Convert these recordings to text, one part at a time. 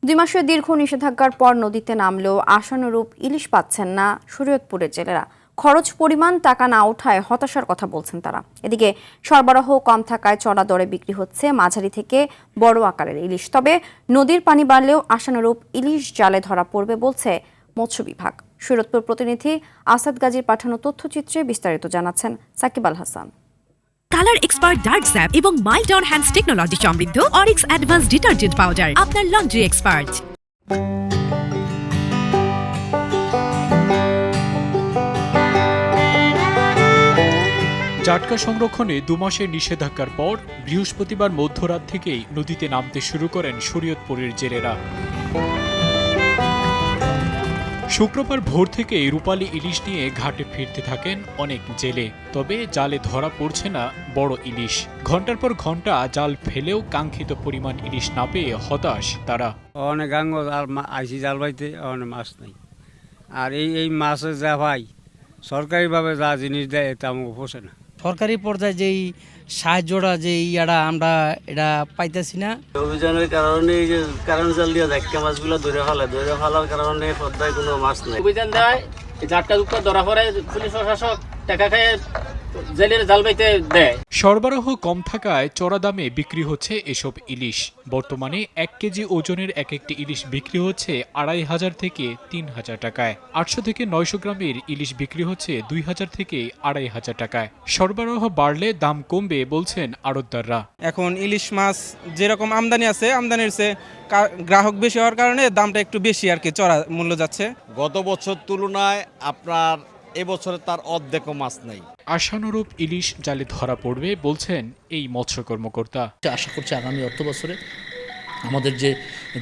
2 মাসের দীর্ঘ নিষেধাজ্ঞার পর নদীতে নামলেও আশানুরূপ ইলিশ পাচ্ছেন না শরীয়তপুরের জেলেরা। খরচ পরিমাণ টাকা না ওঠায় হতাশার কথা বলছেন তারা। এদিকে সরবরাহ কম থাকায় চড়া দরে বিক্রি হচ্ছে মাঝারি থেকে বড় আকারের ইলিশ। তবে নদীর পানি বাড়লেও আশানুরূপ ইলিশ জালে ধরা পড়বে বলছে মৎস্য বিভাগ। শরীয়তপুর প্রতিনিধি আসাদ গাজীর পাঠানো তথ্যচিত্রে বিস্তারিত জানাচ্ছেন Shakib Al Hasan. Colour expert dark স্যাপ এবং মাইল্ড অন হ্যান্ডস টেকনোলজি সমৃদ্ধ অরিক্স অ্যাডভান্স ডিটারজেন্ট পাউডার আপনার লন্ড্রি এক্সপার্ট। জাটকা সংরক্ষণে 2 মাসের নিষেধাজ্ঞার পর বৃহস্পতিবার মধ্যরাত থেকেই নদীতে নামতে শুরু করেন শরীয়তপুরের জেলেরা। শুক্রবার ভোর থেকে রূপালী ইলিশ নিয়ে ঘাটে ফিরতে থাকেন অনেক জেলে। তবে জালে ধরা পড়ছে না বড় ইলিশ। ঘন্টার পর ঘন্টা জাল ফেলেও কাঙ্ক্ষিত পরিমাণ ইলিশ না পেয়ে হতাশ তারা। অনেক গাঙ্গ আর আইসি জাল বাইতে অনেক মাছ নেই। আর এই মাছের যা ভাই সরকারিভাবে যা জিনিস দেয় এটা আমাকে পোষে না। সরকারি পর্যায়ে যেই সাহায্যটা যে ইয়াটা আমরা এটা পাইতেছি না। অভিযানের কারণে এই যে কারেন্ট জাল দিয়ে ধাক্কা মাছগুলো ধরে ফেলার কারণে পদ্মায় কোনো মাছ নেই। অভিযান দেয় জাটকা জুটকা ধরা পড়ে, পুলিশ প্রশাসক টাকা খেয়ে জেলের জাল বাইতে দেয়। সরবরাহ কম থাকায় চড়া দামে বিক্রি হচ্ছে এসব ইলিশ। বর্তমানে 1 কেজি ওজনের একটি ইলিশ বিক্রি হচ্ছে 2500 থেকে 3000 টাকায়। 800 থেকে 900 গ্রামের ইলিশ বিক্রি হচ্ছে 2000 থেকে 2500 টাকায়। সরবরাহ বাড়লে দাম কমবে বলছেন আড়তদাররা। এখন ইলিশ মাছ যেরকম আমদানি আছে, আমদানির চেয়ে গ্রাহক বেশি হওয়ার কারণে দামটা একটু বেশি আর কি চড়া মূল্য যাচ্ছে। গত বছর তুলনায় আপনার এবছরে তার অর্ধেকও মাছ নাই। আশানুরূপ ইলিশ জালে ধরা পড়বে বলছেন এই মৎস্য কর্মকর্তা। আশা করছি আগামী অর্থ বছরে আমাদের যে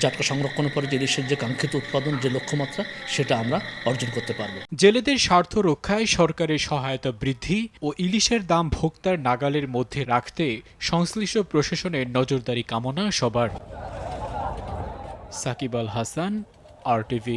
জাটকা সংরক্ষণের পরে যে ইলিশের যে কাঙ্ক্ষিত উৎপাদন যে লক্ষ্যমাত্রা সেটা আমরা অর্জন করতে পারব। জেলেদের স্বার্থ রক্ষায় সরকারের সহায়তা বৃদ্ধি ও ইলিশের দাম ভোক্তার নাগালের মধ্যে রাখতে সংশ্লিষ্ট প্রশাসনের নজরদারি কামনা সবার। সাকিব আল হাসান, RTV।